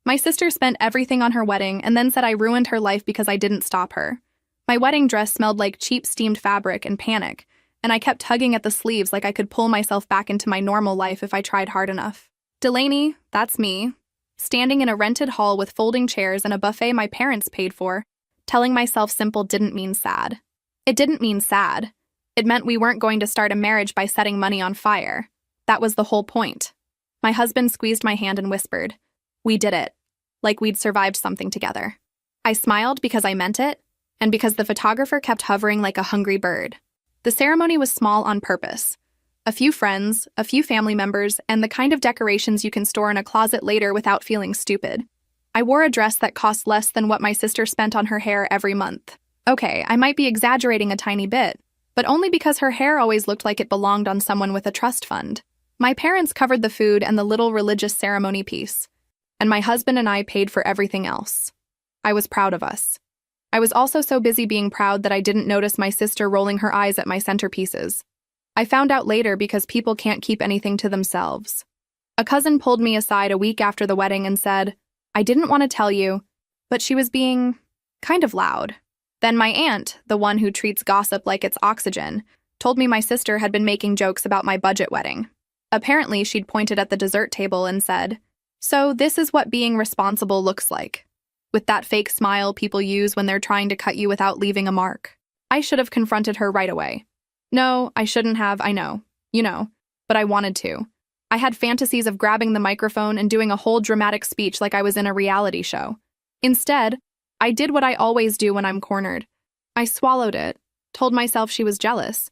My sister spent everything on her wedding and then said I ruined her life because I didn't stop her. My wedding dress smelled like cheap steamed fabric and panic, and I kept tugging at the sleeves like I could pull myself back into my normal life if I tried hard enough. Delaney, that's me, standing in a rented hall with folding chairs and a buffet my parents paid for, telling myself simple didn't mean sad. It didn't mean sad. It meant we weren't going to start a marriage by setting money on fire. That was the whole point. My husband squeezed my hand and whispered, "We did it," like we'd survived something together. I smiled because I meant it, and because the photographer kept hovering like a hungry bird. The ceremony was small on purpose. A few friends, a few family members, and the kind of decorations you can store in a closet later without feeling stupid. I wore a dress that cost less than what my sister spent on her hair every month. Okay, I might be exaggerating a tiny bit, but only because her hair always looked like it belonged on someone with a trust fund. My parents covered the food and the little religious ceremony piece, and my husband and I paid for everything else. I was proud of us. I was also so busy being proud that I didn't notice my sister rolling her eyes at my centerpieces. I found out later because people can't keep anything to themselves. A cousin pulled me aside a week after the wedding and said, "I didn't want to tell you," but she was being kind of loud. Then my aunt, the one who treats gossip like it's oxygen, told me my sister had been making jokes about my budget wedding. Apparently, she'd pointed at the dessert table and said, "So this is what being responsible looks like," with that fake smile people use when they're trying to cut you without leaving a mark. I should have confronted her right away. No, I shouldn't have, I know. You know. But I wanted to. I had fantasies of grabbing the microphone and doing a whole dramatic speech like I was in a reality show. Instead, I did what I always do when I'm cornered. I swallowed it, told myself she was jealous,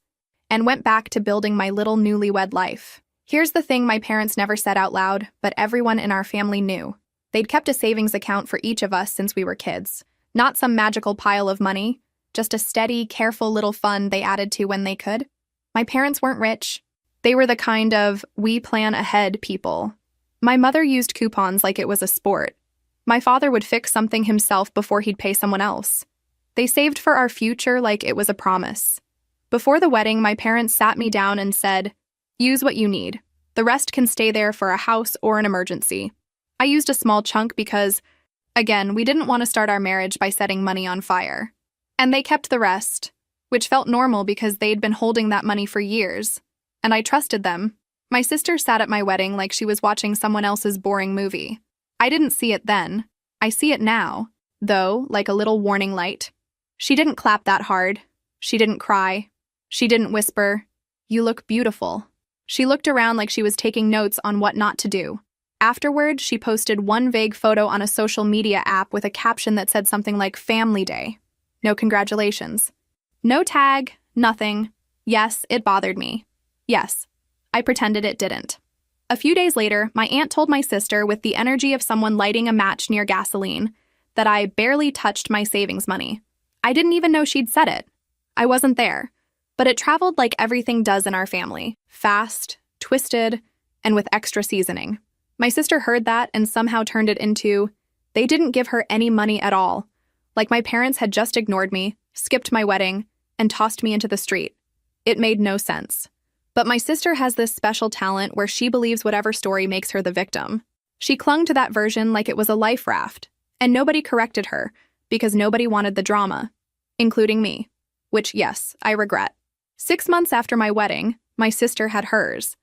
and went back to building my little newlywed life. Here's the thing my parents never said out loud, but everyone in our family knew. They'd kept a savings account for each of us since we were kids. Not some magical pile of money, just a steady, careful little fund they added to when they could. My parents weren't rich. They were the kind of we plan ahead people. My mother used coupons like it was a sport. My father would fix something himself before he'd pay someone else. They saved for our future like it was a promise. Before the wedding, my parents sat me down and said, "Use what you need. The rest can stay there for a house or an emergency." I used a small chunk because, again, we didn't want to start our marriage by setting money on fire. And they kept the rest, which felt normal because they'd been holding that money for years. And I trusted them. My sister sat at my wedding like she was watching someone else's boring movie. I didn't see it then. I see it now, though, like a little warning light. She didn't clap that hard. She didn't cry. She didn't whisper, "You look beautiful." She looked around like she was taking notes on what not to do. Afterward, she posted one vague photo on a social media app with a caption that said something like Family Day. No congratulations. No tag, nothing. Yes, it bothered me. Yes, I pretended it didn't. A few days later, my aunt told my sister with the energy of someone lighting a match near gasoline that I barely touched my savings money. I didn't even know she'd said it. I wasn't there. But it traveled like everything does in our family. Fast, twisted, and with extra seasoning. My sister heard that and somehow turned it into, they didn't give her any money at all. Like my parents had just ignored me, skipped my wedding, and tossed me into the street. It made no sense. But my sister has this special talent where she believes whatever story makes her the victim. She clung to that version like it was a life raft, and nobody corrected her because nobody wanted the drama, including me, which, yes, I regret. 6 months after my wedding, my sister had hers.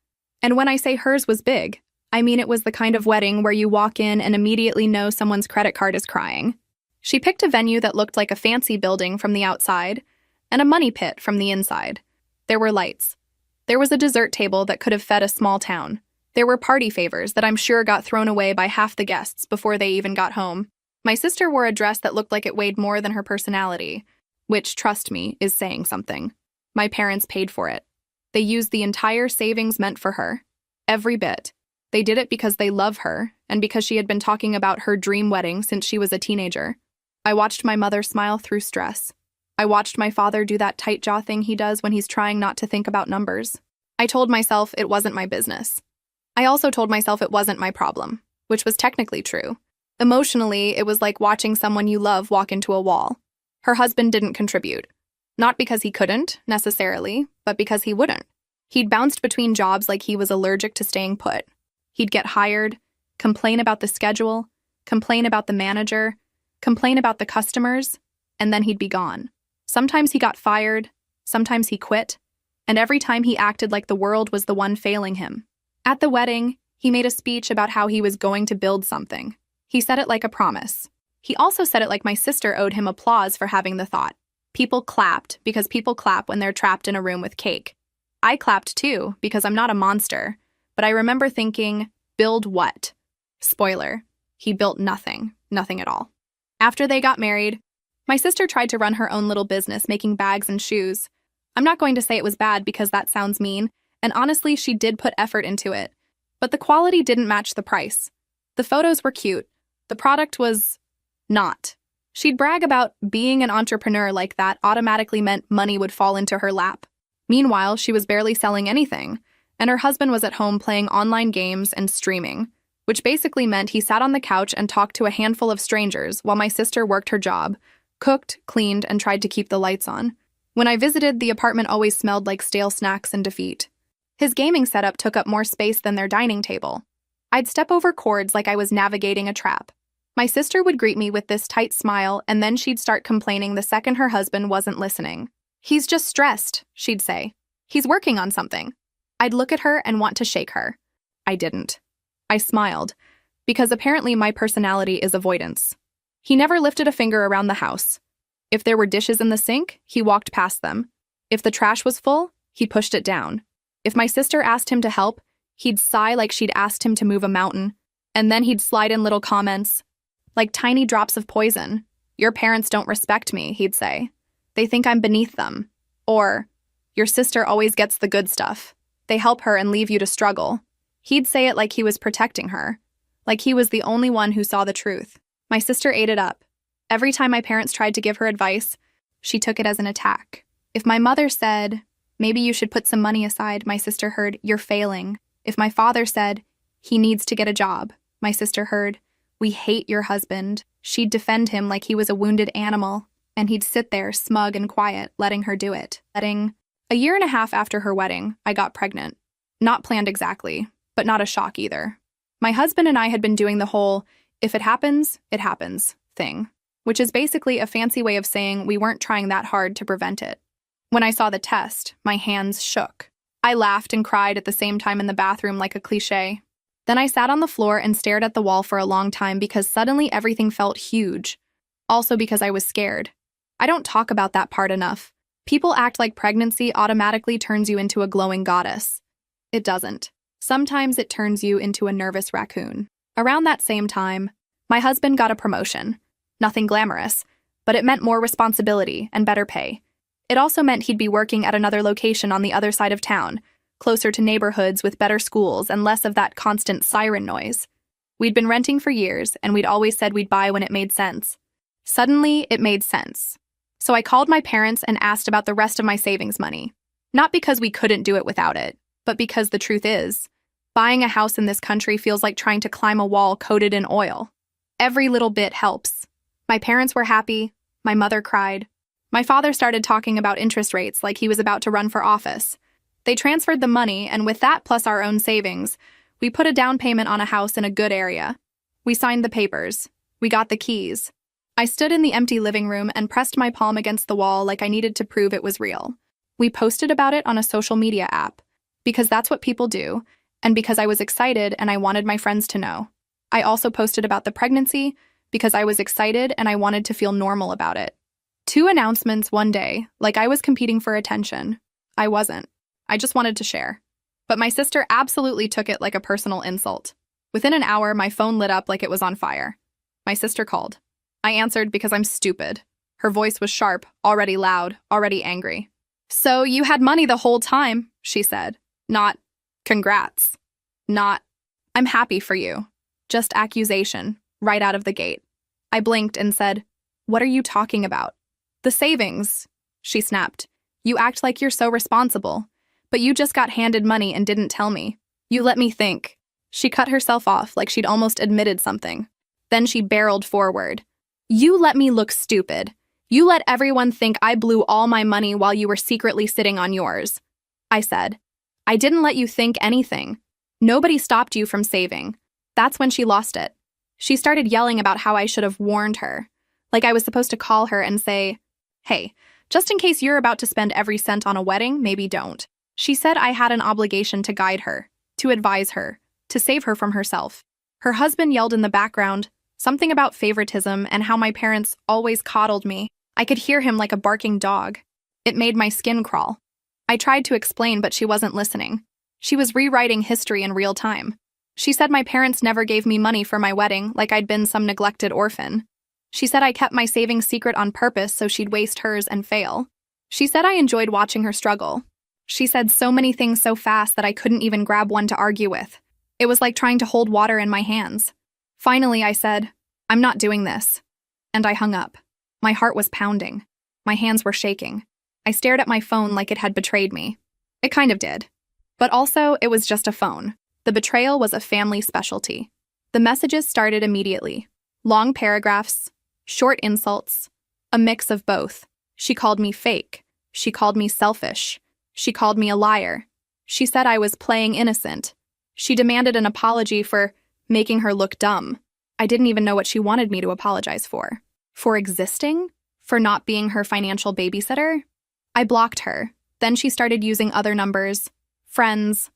And when I say hers was big, I mean it was the kind of wedding where you walk in and immediately know someone's credit card is crying. She picked a venue that looked like a fancy building from the outside and a money pit from the inside. There were lights. There was a dessert table that could have fed a small town. There were party favors that I'm sure got thrown away by half the guests before they even got home. My sister wore a dress that looked like it weighed more than her personality, which, trust me, is saying something. My parents paid for it. They used the entire savings meant for her. Every bit. They did it because they love her, and because she had been talking about her dream wedding since she was a teenager. I watched my mother smile through stress. I watched my father do that tight jaw thing he does when he's trying not to think about numbers. I told myself it wasn't my business. I also told myself it wasn't my problem, which was technically true. Emotionally, it was like watching someone you love walk into a wall. Her husband didn't contribute. Not because he couldn't, necessarily, but because he wouldn't. He'd bounced between jobs like he was allergic to staying put. He'd get hired, complain about the schedule, complain about the manager, complain about the customers, and then he'd be gone. Sometimes he got fired, sometimes he quit, and every time he acted like the world was the one failing him. At the wedding, he made a speech about how he was going to build something. He said it like a promise. He also said it like my sister owed him applause for having the thought. People clapped because people clap when they're trapped in a room with cake. I clapped too because I'm not a monster, but I remember thinking, build what? Spoiler, he built nothing, nothing at all. After they got married, my sister tried to run her own little business making bags and shoes. I'm not going to say it was bad because that sounds mean, and honestly, she did put effort into it. But the quality didn't match the price. The photos were cute. The product was not. She'd brag about being an entrepreneur like that automatically meant money would fall into her lap. Meanwhile, she was barely selling anything, and her husband was at home playing online games and streaming, which basically meant he sat on the couch and talked to a handful of strangers while my sister worked her job, cooked, cleaned, and tried to keep the lights on. When I visited, the apartment always smelled like stale snacks and defeat. His gaming setup took up more space than their dining table. I'd step over cords like I was navigating a trap. My sister would greet me with this tight smile, and then she'd start complaining the second her husband wasn't listening. "He's just stressed," she'd say. "He's working on something." I'd look at her and want to shake her. I didn't. I smiled, because apparently my personality is avoidance. He never lifted a finger around the house. If there were dishes in the sink, he walked past them. If the trash was full, he pushed it down. If my sister asked him to help, he'd sigh like she'd asked him to move a mountain, and then he'd slide in little comments, like tiny drops of poison. "Your parents don't respect me," he'd say. "They think I'm beneath them." Or, "Your sister always gets the good stuff. They help her and leave you to struggle." He'd say it like he was protecting her, like he was the only one who saw the truth. My sister ate it up. Every time my parents tried to give her advice, she took it as an attack. If my mother said, "Maybe you should put some money aside," my sister heard, "You're failing." If my father said, "He needs to get a job," my sister heard, "We hate your husband." She'd defend him like he was a wounded animal, and he'd sit there smug and quiet, letting her do it. A year and a half after her wedding, I got pregnant. Not planned exactly, but not a shock either. My husband and I had been doing the whole, if it happens thing, which is basically a fancy way of saying we weren't trying that hard to prevent it. When I saw the test, my hands shook. I laughed and cried at the same time in the bathroom like a cliche. Then I sat on the floor and stared at the wall for a long time because suddenly everything felt huge. Also because I was scared. I don't talk about that part enough. People act like pregnancy automatically turns you into a glowing goddess. It doesn't. Sometimes it turns you into a nervous raccoon. Around that same time, my husband got a promotion. Nothing glamorous, but it meant more responsibility and better pay. It also meant he'd be working at another location on the other side of town, closer to neighborhoods with better schools and less of that constant siren noise. We'd been renting for years, and we'd always said we'd buy when it made sense. Suddenly, it made sense. So I called my parents and asked about the rest of my savings money. Not because we couldn't do it without it, but because the truth is, buying a house in this country feels like trying to climb a wall coated in oil. Every little bit helps. My parents were happy. My mother cried. My father started talking about interest rates like he was about to run for office. They transferred the money, and with that plus our own savings, we put a down payment on a house in a good area. We signed the papers. We got the keys. I stood in the empty living room and pressed my palm against the wall like I needed to prove it was real. We posted about it on a social media app, because that's what people do, and because I was excited and I wanted my friends to know. I also posted about the pregnancy because I was excited and I wanted to feel normal about it. 2 announcements one day, like I was competing for attention. I wasn't. I just wanted to share. But my sister absolutely took it like a personal insult. Within an hour, my phone lit up like it was on fire. My sister called. I answered because I'm stupid. Her voice was sharp, already loud, already angry. "So you had money the whole time," she said. Not, "Congrats." Not, "I'm happy for you." Just accusation, right out of the gate. I blinked and said, "What are you talking about?" "The savings," she snapped. "You act like you're so responsible. But you just got handed money and didn't tell me. You let me think." She cut herself off like she'd almost admitted something. Then she barreled forward. "You let me look stupid. You let everyone think I blew all my money while you were secretly sitting on yours." I said, "I didn't let you think anything. Nobody stopped you from saving." That's when she lost it. She started yelling about how I should have warned her, like I was supposed to call her and say, "Hey, just in case you're about to spend every cent on a wedding, maybe don't." She said I had an obligation to guide her, to advise her, to save her from herself. Her husband yelled in the background, something about favoritism and how my parents always coddled me. I could hear him like a barking dog. It made my skin crawl. I tried to explain, but she wasn't listening. She was rewriting history in real time. She said my parents never gave me money for my wedding, like I'd been some neglected orphan. She said I kept my savings secret on purpose so she'd waste hers and fail. She said I enjoyed watching her struggle. She said so many things so fast that I couldn't even grab one to argue with. It was like trying to hold water in my hands. Finally, I said, "I'm not doing this." And I hung up. My heart was pounding. My hands were shaking. I stared at my phone like it had betrayed me. It kind of did. But also, it was just a phone. The betrayal was a family specialty. The messages started immediately. Long paragraphs, short insults, a mix of both. She called me fake. She called me selfish. She called me a liar. She said I was playing innocent. She demanded an apology for making her look dumb. I didn't even know what she wanted me to apologize for. For existing? For not being her financial babysitter? I blocked her. Then she started using other numbers, friends,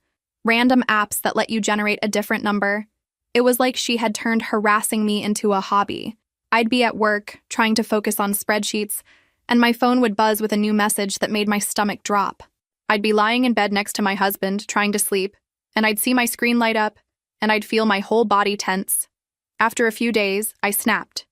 random apps that let you generate a different number. It was like she had turned harassing me into a hobby. I'd be at work, trying to focus on spreadsheets, and my phone would buzz with a new message that made my stomach drop. I'd be lying in bed next to my husband, trying to sleep, and I'd see my screen light up, and I'd feel my whole body tense. After a few days, I snapped.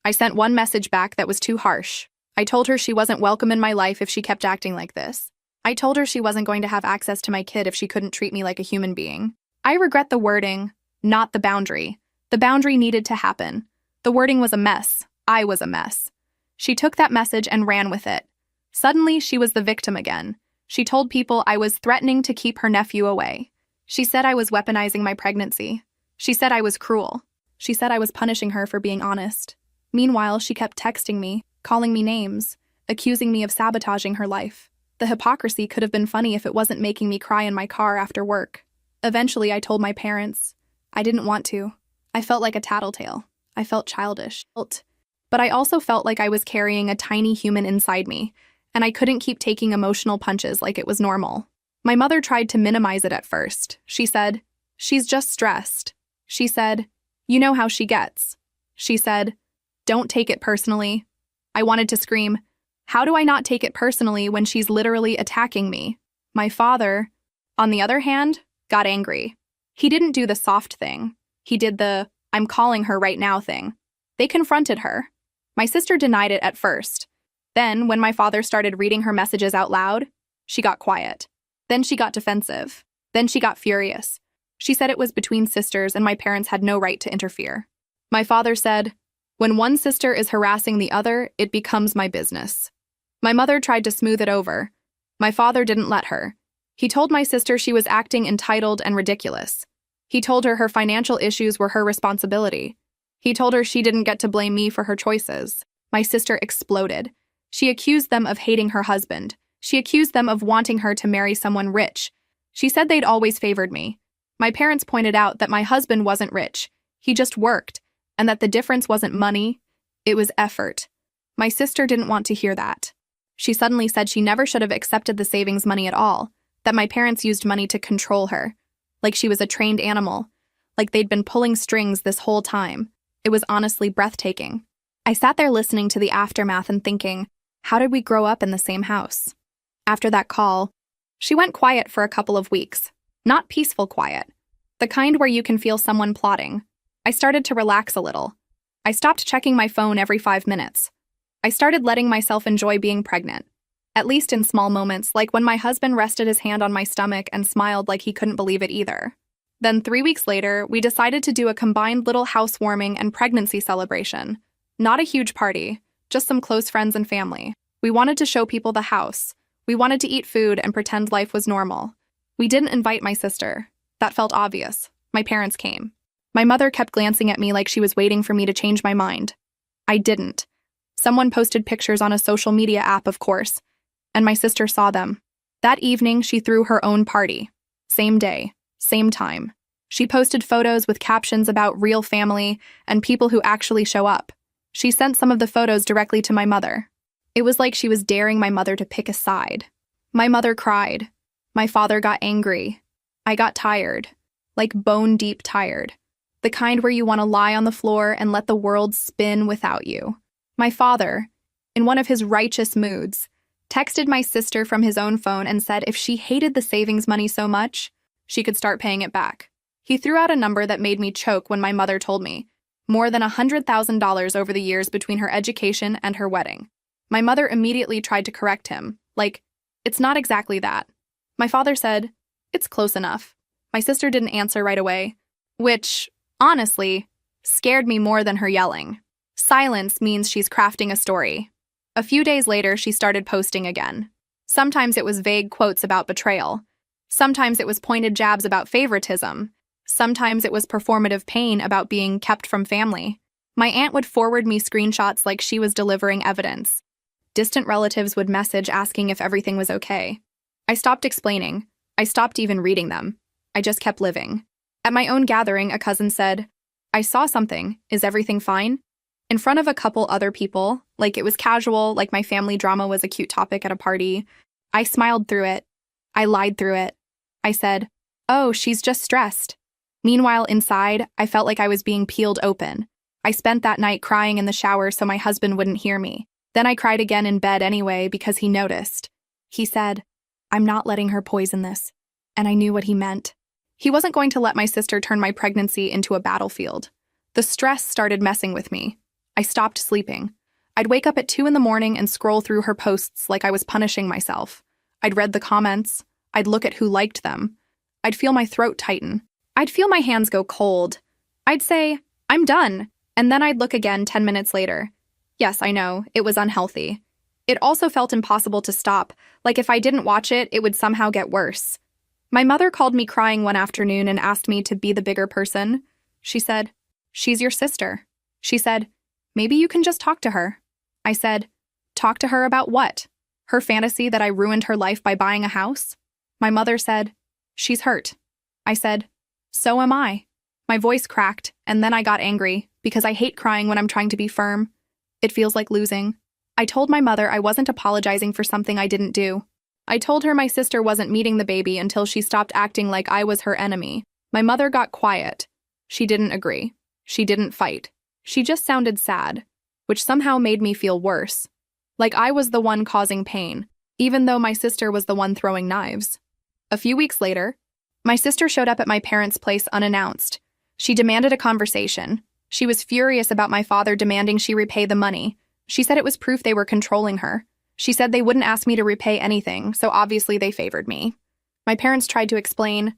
I sent one message back that was too harsh. I told her she wasn't welcome in my life if she kept acting like this. I told her she wasn't going to have access to my kid if she couldn't treat me like a human being. I regret the wording, not the boundary. The boundary needed to happen. The wording was a mess. I was a mess. She took that message and ran with it. Suddenly, she was the victim again. She told people I was threatening to keep her nephew away. She said I was weaponizing my pregnancy. She said I was cruel. She said I was punishing her for being honest. Meanwhile, she kept texting me, calling me names, accusing me of sabotaging her life. The hypocrisy could have been funny if it wasn't making me cry in my car after work. Eventually, I told my parents. I didn't want to. I felt like a tattletale. I felt childish. But I also felt like I was carrying a tiny human inside me, and I couldn't keep taking emotional punches like it was normal. My mother tried to minimize it at first. She said, "She's just stressed." She said, "You know how she gets." She said, "Don't take it personally." I wanted to scream, "How do I not take it personally when she's literally attacking me?" My father, on the other hand, got angry. He didn't do the soft thing. He did the, "I'm calling her right now" thing. They confronted her. My sister denied it at first. Then, when my father started reading her messages out loud, she got quiet. Then she got defensive. Then she got furious. She said it was between sisters and my parents had no right to interfere. My father said, "When one sister is harassing the other, it becomes my business." My mother tried to smooth it over. My father didn't let her. He told my sister she was acting entitled and ridiculous. He told her her financial issues were her responsibility. He told her she didn't get to blame me for her choices. My sister exploded. She accused them of hating her husband. She accused them of wanting her to marry someone rich. She said they'd always favored me. My parents pointed out that my husband wasn't rich. He just worked, and that the difference wasn't money, it was effort. My sister didn't want to hear that. She suddenly said she never should have accepted the savings money at all, that my parents used money to control her, like she was a trained animal, like they'd been pulling strings this whole time. It was honestly breathtaking. I sat there listening to the aftermath and thinking, how did we grow up in the same house? After that call, she went quiet for a couple of weeks. Not peaceful quiet, the kind where you can feel someone plotting. I started to relax a little. I stopped checking my phone every 5 minutes. I started letting myself enjoy being pregnant, at least in small moments, like when my husband rested his hand on my stomach and smiled like he couldn't believe it either. Then 3 weeks later, we decided to do a combined little housewarming and pregnancy celebration. Not a huge party, just some close friends and family. We wanted to show people the house. We wanted to eat food and pretend life was normal. We didn't invite my sister. That felt obvious. My parents came. My mother kept glancing at me like she was waiting for me to change my mind. I didn't. Someone posted pictures on a social media app, of course, and my sister saw them. That evening, she threw her own party. Same day, same time. She posted photos with captions about real family and people who actually show up. She sent some of the photos directly to my mother. It was like she was daring my mother to pick a side. My mother cried. My father got angry. I got tired. Like bone-deep tired. The kind where you want to lie on the floor and let the world spin without you. My father, in one of his righteous moods, texted my sister from his own phone and said if she hated the savings money so much, she could start paying it back. He threw out a number that made me choke when my mother told me, more than $100,000 over the years between her education and her wedding. My mother immediately tried to correct him, like, it's not exactly that. My father said, it's close enough. My sister didn't answer right away, which, honestly, scared me more than her yelling. Silence means she's crafting a story. A few days later, she started posting again. Sometimes it was vague quotes about betrayal. Sometimes it was pointed jabs about favoritism. Sometimes it was performative pain about being kept from family. My aunt would forward me screenshots like she was delivering evidence. Distant relatives would message asking if everything was okay. I stopped explaining. I stopped even reading them. I just kept living. At my own gathering, a cousin said, I saw something. Is everything fine? In front of a couple other people, like it was casual, like my family drama was a cute topic at a party. I smiled through it. I lied through it. I said, oh, she's just stressed. Meanwhile, inside, I felt like I was being peeled open. I spent that night crying in the shower so my husband wouldn't hear me. Then I cried again in bed anyway because he noticed. He said, I'm not letting her poison this. And I knew what he meant. He wasn't going to let my sister turn my pregnancy into a battlefield. The stress started messing with me. I stopped sleeping. I'd wake up at 2 in the morning and scroll through her posts like I was punishing myself. I'd read the comments. I'd look at who liked them. I'd feel my throat tighten. I'd feel my hands go cold. I'd say, I'm done. And then I'd look again 10 minutes later. Yes, I know, it was unhealthy. It also felt impossible to stop, like if I didn't watch it, it would somehow get worse. My mother called me crying one afternoon and asked me to be the bigger person. She said, she's your sister. She said, maybe you can just talk to her. I said, talk to her about what? Her fantasy that I ruined her life by buying a house? My mother said, she's hurt. I said, so am I. My voice cracked, and then I got angry, because I hate crying when I'm trying to be firm. It feels like losing. I told my mother I wasn't apologizing for something I didn't do. I told her my sister wasn't meeting the baby until she stopped acting like I was her enemy. My mother got quiet. She didn't agree. She didn't fight. She just sounded sad, which somehow made me feel worse. Like I was the one causing pain, even though my sister was the one throwing knives. A few weeks later, my sister showed up at my parents' place unannounced. She demanded a conversation. She was furious about my father demanding she repay the money. She said it was proof they were controlling her. She said they wouldn't ask me to repay anything, so obviously they favored me. My parents tried to explain,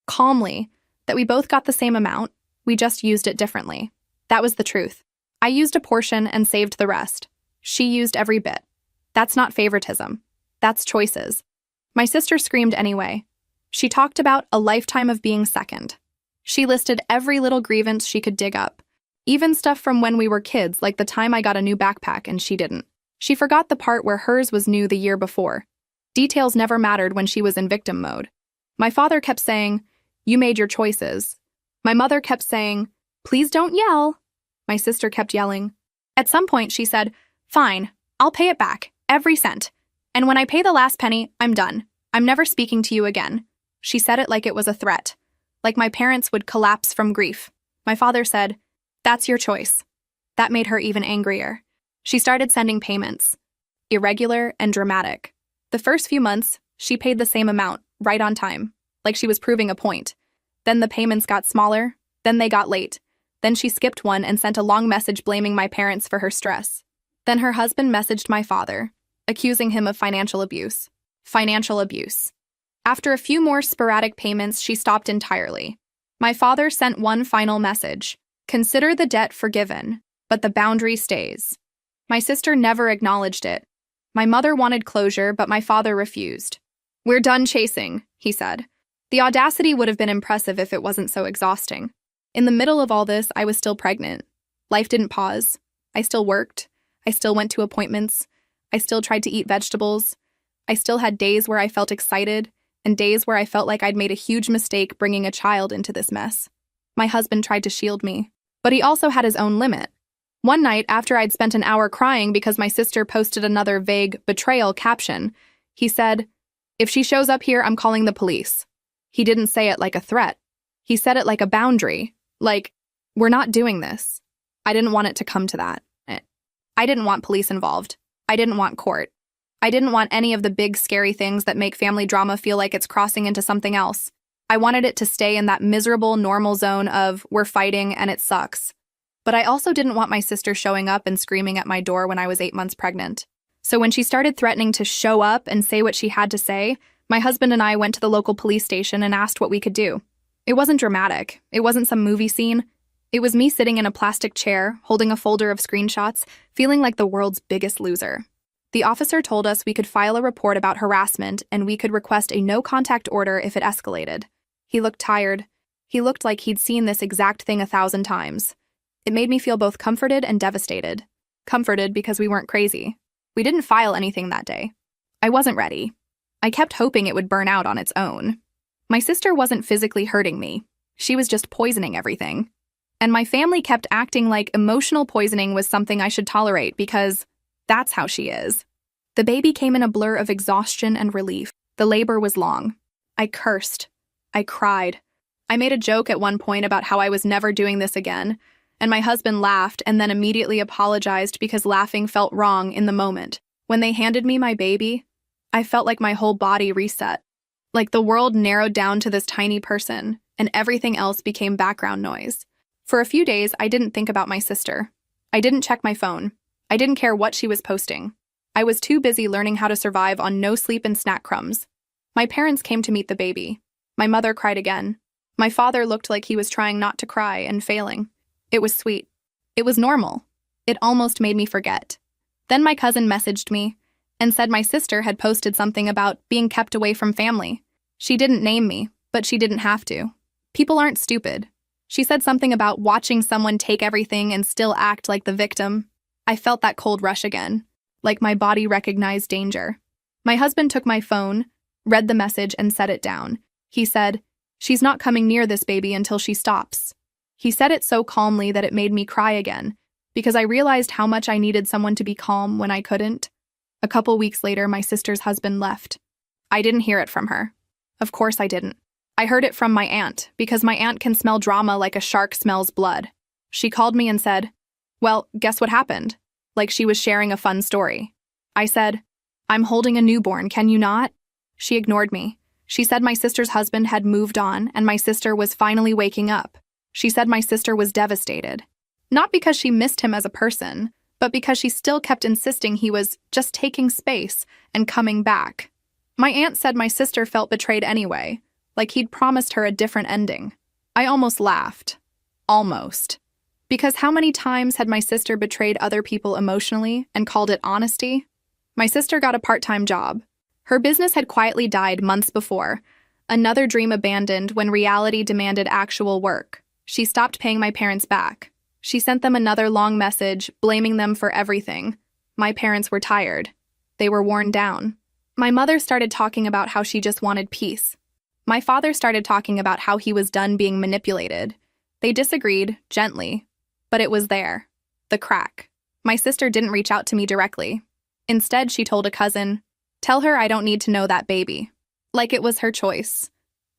calmly, that we both got the same amount, we just used it differently. That was the truth. I used a portion and saved the rest. She used every bit. That's not favoritism. That's choices. My sister screamed anyway. She talked about a lifetime of being second. She listed every little grievance she could dig up, even stuff from when we were kids, like the time I got a new backpack and she didn't. She forgot the part where hers was new the year before. Details never mattered when she was in victim mode. My father kept saying, you made your choices. My mother kept saying, please don't yell. My sister kept yelling. At some point, she said, fine, I'll pay it back, every cent. And when I pay the last penny, I'm done. I'm never speaking to you again. She said it like it was a threat, like my parents would collapse from grief. My father said, that's your choice. That made her even angrier. She started sending payments, irregular and dramatic. The first few months, she paid the same amount, right on time, like she was proving a point. Then the payments got smaller, then they got late. Then she skipped one and sent a long message blaming my parents for her stress. Then her husband messaged my father, accusing him of financial abuse. Financial abuse. After a few more sporadic payments, she stopped entirely. My father sent one final message. Consider the debt forgiven, but the boundary stays. My sister never acknowledged it. My mother wanted closure, but my father refused. We're done chasing, he said. The audacity would have been impressive if it wasn't so exhausting. In the middle of all this, I was still pregnant. Life didn't pause. I still worked. I still went to appointments. I still tried to eat vegetables. I still had days where I felt excited and days where I felt like I'd made a huge mistake bringing a child into this mess. My husband tried to shield me, but he also had his own limit. One night, after I'd spent an hour crying because my sister posted another vague betrayal caption, he said, "If she shows up here, I'm calling the police." He didn't say it like a threat. He said it like a boundary, like, "We're not doing this." I didn't want it to come to that. I didn't want police involved. I didn't want court. I didn't want any of the big, scary things that make family drama feel like it's crossing into something else. I wanted it to stay in that miserable, normal zone of, we're fighting and it sucks. But I also didn't want my sister showing up and screaming at my door when I was 8 months pregnant. So when she started threatening to show up and say what she had to say, my husband and I went to the local police station and asked what we could do. It wasn't dramatic. It wasn't some movie scene. It was me sitting in a plastic chair, holding a folder of screenshots, feeling like the world's biggest loser. The officer told us we could file a report about harassment and we could request a no-contact order if it escalated. He looked tired. He looked like he'd seen this exact thing 1,000 times. It made me feel both comforted and devastated. Comforted because we weren't crazy. We didn't file anything that day. I wasn't ready. I kept hoping it would burn out on its own. My sister wasn't physically hurting me. She was just poisoning everything. And my family kept acting like emotional poisoning was something I should tolerate because that's how she is. The baby came in a blur of exhaustion and relief. The labor was long. I cursed. I cried. I made a joke at one point about how I was never doing this again, and my husband laughed and then immediately apologized because laughing felt wrong in the moment. When they handed me my baby, I felt like my whole body reset. Like the world narrowed down to this tiny person, and everything else became background noise. For a few days, I didn't think about my sister. I didn't check my phone. I didn't care what she was posting. I was too busy learning how to survive on no sleep and snack crumbs. My parents came to meet the baby. My mother cried again. My father looked like he was trying not to cry and failing. It was sweet. It was normal. It almost made me forget. Then my cousin messaged me and said my sister had posted something about being kept away from family. She didn't name me, but she didn't have to. People aren't stupid. She said something about watching someone take everything and still act like the victim. I felt that cold rush again, like my body recognized danger. My husband took my phone, read the message, and set it down. He said, "She's not coming near this baby until she stops." He said it so calmly that it made me cry again, because I realized how much I needed someone to be calm when I couldn't. A couple weeks later, my sister's husband left. I didn't hear it from her. Of course I didn't. I heard it from my aunt, because my aunt can smell drama like a shark smells blood. She called me and said, "Well, guess what happened?" Like she was sharing a fun story. I said, "I'm holding a newborn, can you not?" She ignored me. She said my sister's husband had moved on and my sister was finally waking up. She said my sister was devastated. Not because she missed him as a person, but because she still kept insisting he was just taking space and coming back. My aunt said my sister felt betrayed anyway, like he'd promised her a different ending. I almost laughed. Almost. Because how many times had my sister betrayed other people emotionally and called it honesty? My sister got a part-time job. Her business had quietly died months before, another dream abandoned when reality demanded actual work. She stopped paying my parents back. She sent them another long message, blaming them for everything. My parents were tired. They were worn down. My mother started talking about how she just wanted peace. My father started talking about how he was done being manipulated. They disagreed, gently, but it was there. The crack. My sister didn't reach out to me directly. Instead, she told a cousin, "Tell her I don't need to know that baby." Like it was her choice.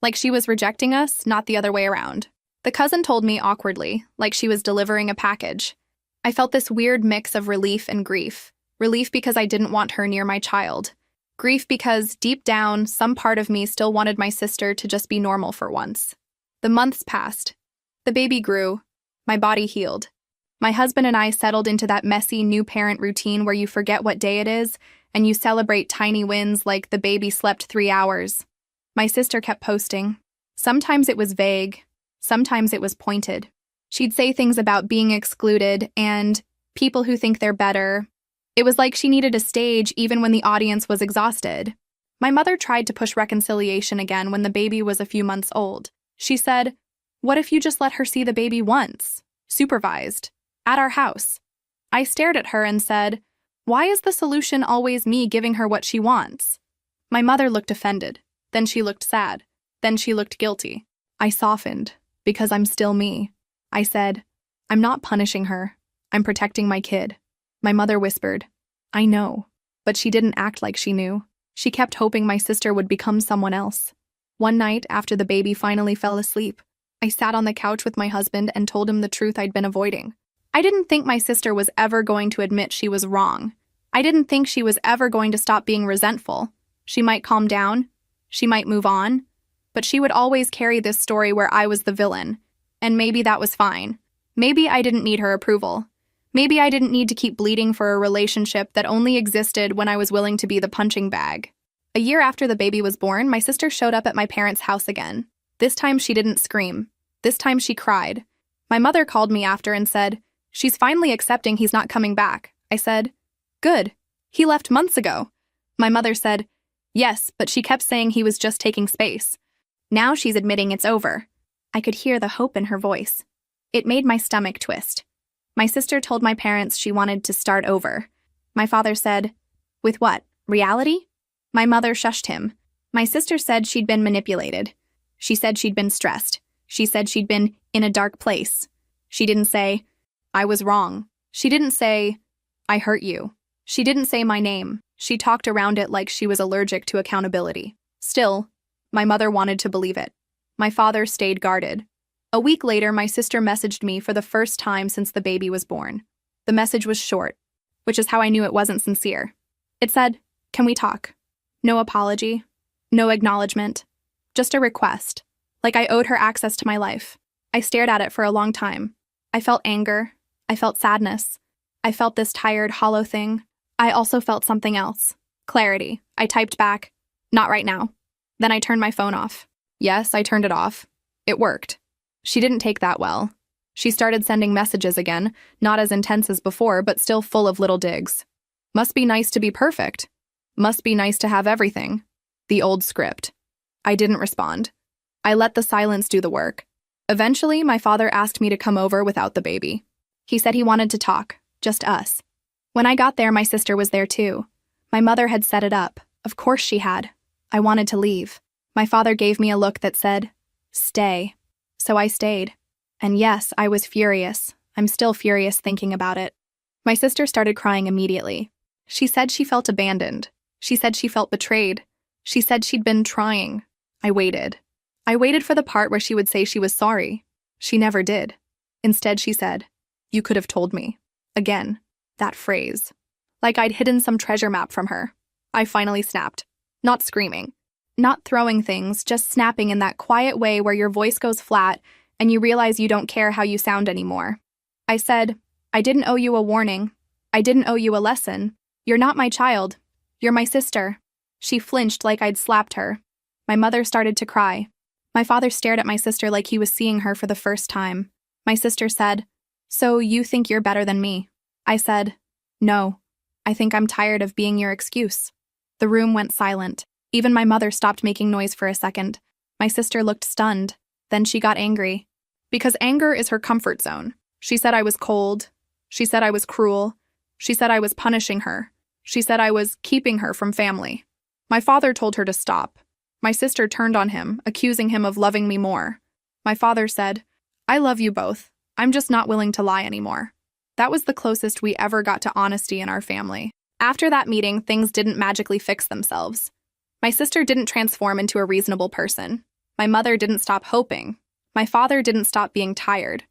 Like she was rejecting us, not the other way around. The cousin told me awkwardly, like she was delivering a package. I felt this weird mix of relief and grief. Relief because I didn't want her near my child. Grief because, deep down, some part of me still wanted my sister to just be normal for once. The months passed. The baby grew. My body healed. My husband and I settled into that messy new parent routine where you forget what day it is and you celebrate tiny wins like the baby slept 3 hours. My sister kept posting. Sometimes it was vague. Sometimes it was pointed. She'd say things about being excluded and people who think they're better. It was like she needed a stage even when the audience was exhausted. My mother tried to push reconciliation again when the baby was a few months old. She said, "What if you just let her see the baby once, supervised, at our house?" I stared at her and said, "Why is the solution always me giving her what she wants?" My mother looked offended. Then she looked sad. Then she looked guilty. I softened, because I'm still me. I said, I'm not punishing her. I'm protecting my kid. My mother whispered, I know. But she didn't act like she knew. She kept hoping my sister would become someone else. One night, after the baby finally fell asleep, I sat on the couch with my husband and told him the truth I'd been avoiding. I didn't think my sister was ever going to admit she was wrong. I didn't think she was ever going to stop being resentful. She might calm down. She might move on. But she would always carry this story where I was the villain. And maybe that was fine. Maybe I didn't need her approval. Maybe I didn't need to keep bleeding for a relationship that only existed when I was willing to be the punching bag. A year after the baby was born, my sister showed up at my parents' house again. This time she didn't scream. This time she cried. My mother called me after and said, she's finally accepting he's not coming back. I said, good. He left months ago. My mother said, yes, but she kept saying he was just taking space. Now she's admitting it's over. I could hear the hope in her voice. It made my stomach twist. My sister told my parents she wanted to start over. My father said, with what, reality? My mother shushed him. My sister said she'd been manipulated. She said she'd been stressed. She said she'd been in a dark place. She didn't say, I was wrong. She didn't say, I hurt you. She didn't say my name. She talked around it like she was allergic to accountability. Still, my mother wanted to believe it. My father stayed guarded. A week later, my sister messaged me for the first time since the baby was born. The message was short, which is how I knew it wasn't sincere. It said, can we talk? No apology, no acknowledgement, just a request, like I owed her access to my life. I stared at it for a long time. I felt anger. I felt sadness. I felt this tired, hollow thing. I also felt something else. Clarity. I typed back, not right now. Then I turned my phone off. Yes, I turned it off. It worked. She didn't take that well. She started sending messages again, not as intense as before, but still full of little digs. Must be nice to be perfect. Must be nice to have everything. The old script. I didn't respond. I let the silence do the work. Eventually, my father asked me to come over without the baby. He said he wanted to talk, just us. When I got there, my sister was there too. My mother had set it up. Of course she had. I wanted to leave. My father gave me a look that said, stay. So I stayed. And yes, I was furious. I'm still furious thinking about it. My sister started crying immediately. She said she felt abandoned. She said she felt betrayed. She said she'd been trying. I waited. I waited for the part where she would say she was sorry. She never did. Instead, she said, you could have told me. Again, that phrase. Like I'd hidden some treasure map from her. I finally snapped. Not screaming. Not throwing things, just snapping in that quiet way where your voice goes flat and you realize you don't care how you sound anymore. I said, I didn't owe you a warning. I didn't owe you a lesson. You're not my child. You're my sister. She flinched like I'd slapped her. My mother started to cry. My father stared at my sister like he was seeing her for the first time. My sister said, so you think you're better than me? I said, no. I think I'm tired of being your excuse. The room went silent. Even my mother stopped making noise for a second. My sister looked stunned. Then she got angry. Because anger is her comfort zone. She said I was cold. She said I was cruel. She said I was punishing her. She said I was keeping her from family. My father told her to stop. My sister turned on him, accusing him of loving me more. My father said, I love you both. I'm just not willing to lie anymore. That was the closest we ever got to honesty in our family. After that meeting, things didn't magically fix themselves. My sister didn't transform into a reasonable person. My mother didn't stop hoping. My father didn't stop being tired.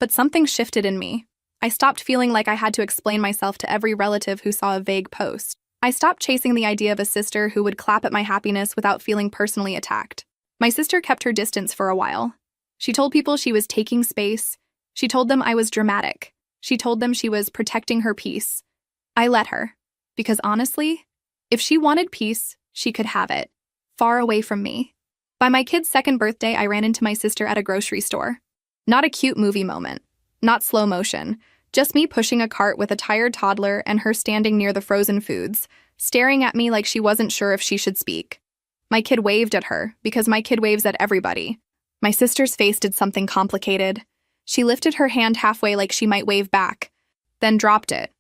But something shifted in me. I stopped feeling like I had to explain myself to every relative who saw a vague post. I stopped chasing the idea of a sister who would clap at my happiness without feeling personally attacked. My sister kept her distance for a while. She told people she was taking space. She told them I was dramatic. She told them she was protecting her peace. I let her. Because honestly, if she wanted peace, she could have it. Far away from me. By my kid's second birthday, I ran into my sister at a grocery store. Not a cute movie moment. Not slow motion. Just me pushing a cart with a tired toddler and her standing near the frozen foods, staring at me like she wasn't sure if she should speak. My kid waved at her, because my kid waves at everybody. My sister's face did something complicated. She lifted her hand halfway like she might wave back, then dropped it.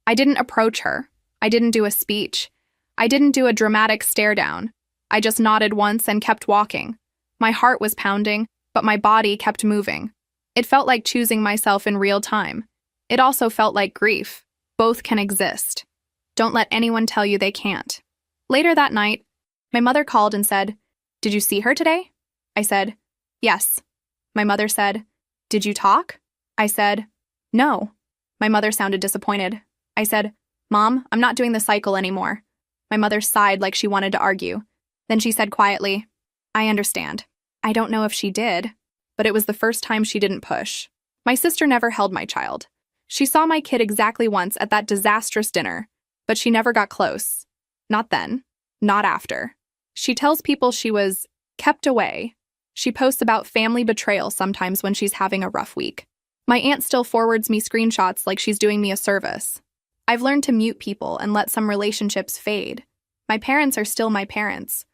I didn't approach her. I didn't do a speech. I didn't do a dramatic stare down. I just nodded once and kept walking. My heart was pounding, but my body kept moving. It felt like choosing myself in real time. It also felt like grief. Both can exist. Don't let anyone tell you they can't. Later that night, my mother called and said, "Did you see her today?" I said, "Yes." My mother said, "Did you talk?" I said, "No." My mother sounded disappointed. I said, "Mom, I'm not doing the cycle anymore." My mother sighed like she wanted to argue. Then she said quietly, "I understand." I don't know if she did, but it was the first time she didn't push. My sister never held my child. She saw my kid exactly once at that disastrous dinner, but she never got close. Not then. Not after. She tells people she was kept away. She posts about family betrayal sometimes when she's having a rough week. My aunt still forwards me screenshots like she's doing me a service. I've learned to mute people and let some relationships fade. My parents are still my parents.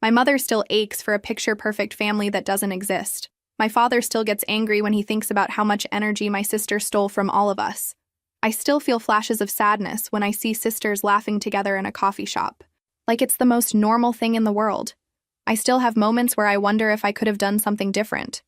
My mother still aches for a picture-perfect family that doesn't exist. My father still gets angry when he thinks about how much energy my sister stole from all of us. I still feel flashes of sadness when I see sisters laughing together in a coffee shop. Like it's the most normal thing in the world. I still have moments where I wonder if I could have done something different.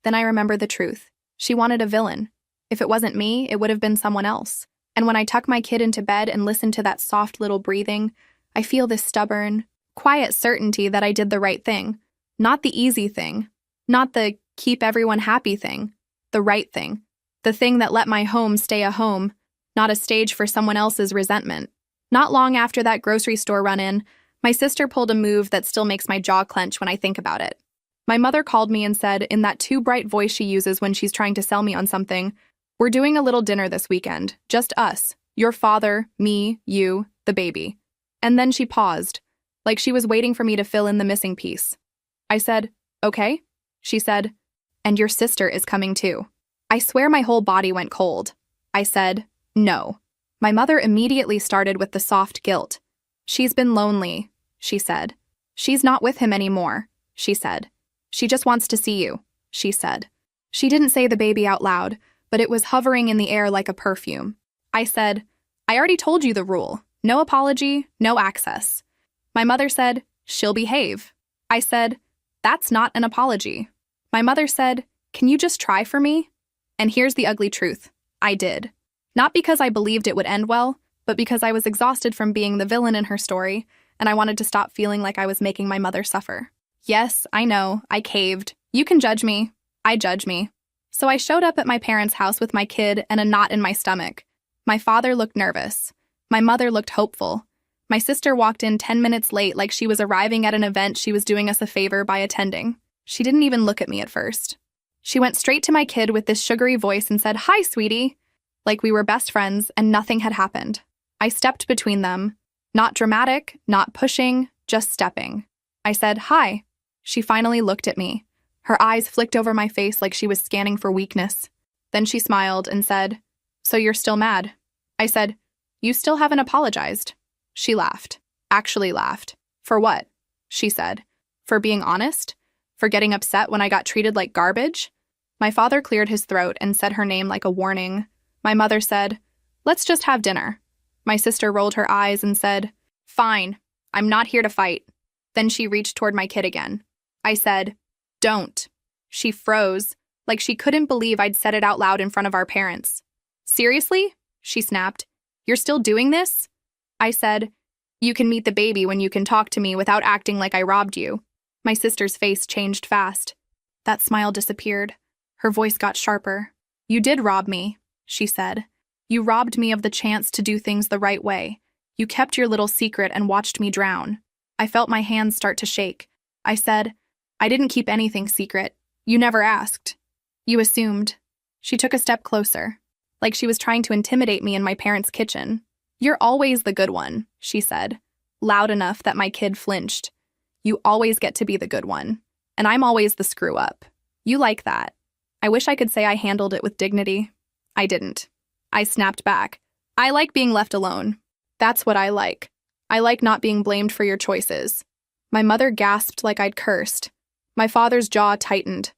Then I remember the truth. She wanted a villain. If it wasn't me, it would have been someone else. And when I tuck my kid into bed and listen to that soft little breathing, I feel this stubborn, quiet certainty that I did the right thing. Not the easy thing. Not the keep everyone happy thing. The right thing. The thing that let my home stay a home, not a stage for someone else's resentment. Not long after that grocery store run-in, my sister pulled a move that still makes my jaw clench when I think about it. My mother called me and said, in that too bright voice she uses when she's trying to sell me on something, "We're doing a little dinner this weekend. Just us. Your father, me, you, the baby." And then she paused, like she was waiting for me to fill in the missing piece. I said, "Okay." She said, "And your sister is coming too." I swear my whole body went cold. I said, "No." My mother immediately started with the soft guilt. "She's been lonely," she said. "She's not with him anymore," she said. "She just wants to see you," she said. She didn't say the baby out loud, but it was hovering in the air like a perfume. I said, "I already told you the rule. No apology, no access." My mother said, "She'll behave." I said, "That's not an apology." My mother said, "Can you just try for me?" And here's the ugly truth. I did. Not because I believed it would end well, but because I was exhausted from being the villain in her story, and I wanted to stop feeling like I was making my mother suffer. Yes, I know, I caved. You can judge me. I judge me. So I showed up at my parents' house with my kid and a knot in my stomach. My father looked nervous. My mother looked hopeful. My sister walked in 10 minutes late like she was arriving at an event she was doing us a favor by attending. She didn't even look at me at first. She went straight to my kid with this sugary voice and said, "Hi, sweetie," like we were best friends and nothing had happened. I stepped between them. Not dramatic, not pushing, just stepping. I said, "Hi." She finally looked at me. Her eyes flicked over my face like she was scanning for weakness. Then she smiled and said, "So you're still mad?" I said, "You still haven't apologized." She laughed. Actually laughed. "For what?" she said. "For being honest? For getting upset when I got treated like garbage?" My father cleared his throat and said her name like a warning. My mother said, "Let's just have dinner." My sister rolled her eyes and said, "Fine, I'm not here to fight." Then she reached toward my kid again. I said, "Don't." She froze, like she couldn't believe I'd said it out loud in front of our parents. "Seriously?" she snapped. "You're still doing this?" I said, "You can meet the baby when you can talk to me without acting like I robbed you." My sister's face changed fast. That smile disappeared. Her voice got sharper. "You did rob me," she said. "You robbed me of the chance to do things the right way. You kept your little secret and watched me drown." I felt my hands start to shake. I said, "I didn't keep anything secret. You never asked. You assumed." She took a step closer, like she was trying to intimidate me in my parents' kitchen. "You're always the good one," she said, loud enough that my kid flinched. "You always get to be the good one, and I'm always the screw-up. You like that." I wish I could say I handled it with dignity. I didn't. I snapped back. "I like being left alone. That's what I like. I like not being blamed for your choices." My mother gasped like I'd cursed. My father's jaw tightened.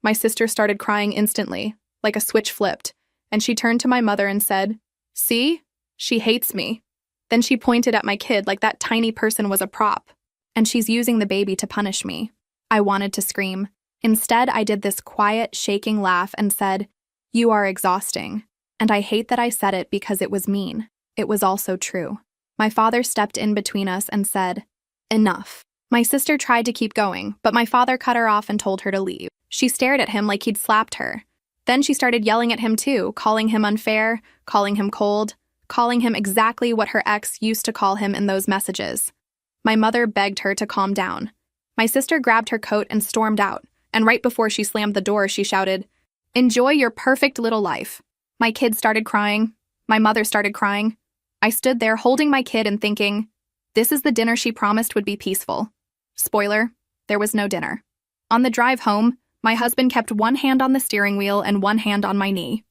My sister started crying instantly, like a switch flipped, and she turned to my mother and said, "See? She hates me." Then she pointed at my kid like that tiny person was a prop. and she's using the baby to punish me. I wanted to scream. Instead, I did this quiet, shaking laugh and said, "You are exhausting." And I hate that I said it because it was mean. It was also true. My father stepped in between us and said, "Enough." My sister tried to keep going, but my father cut her off and told her to leave. She stared at him like he'd slapped her. Then she started yelling at him too, calling him unfair, calling him cold, calling him exactly what her ex used to call him in those messages. My mother begged her to calm down. My sister grabbed her coat and stormed out, and right before she slammed the door, she shouted, "Enjoy your perfect little life." My kids started crying. My mother started crying. I stood there holding my kid and thinking, this is the dinner she promised would be peaceful. Spoiler, there was no dinner. On the drive home, my husband kept one hand on the steering wheel and one hand on my knee,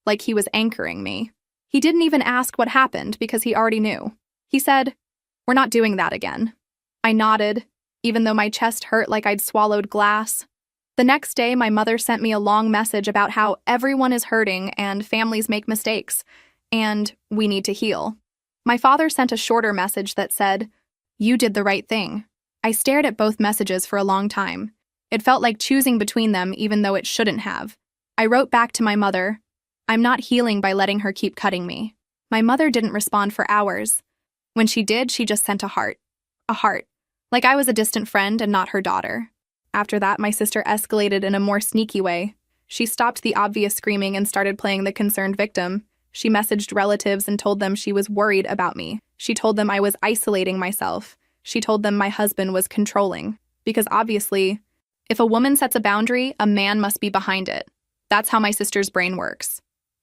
like he was anchoring me. He didn't even ask what happened because he already knew. He said, "We're not doing that again." I nodded, even though my chest hurt like I'd swallowed glass. The next day, my mother sent me a long message about how everyone is hurting and families make mistakes, and we need to heal. My father sent a shorter message that said, "You did the right thing." I stared at both messages for a long time. It felt like choosing between them even though it shouldn't have. I wrote back to my mother, "I'm not healing by letting her keep cutting me." My mother didn't respond for hours. When she did, she just sent a heart. A heart. Like I was a distant friend and not her daughter. After that, my sister escalated in a more sneaky way. She stopped the obvious screaming and started playing the concerned victim. She messaged relatives and told them she was worried about me. She told them I was isolating myself. She told them my husband was controlling. Because obviously, if a woman sets a boundary, a man must be behind it. That's how my sister's brain works.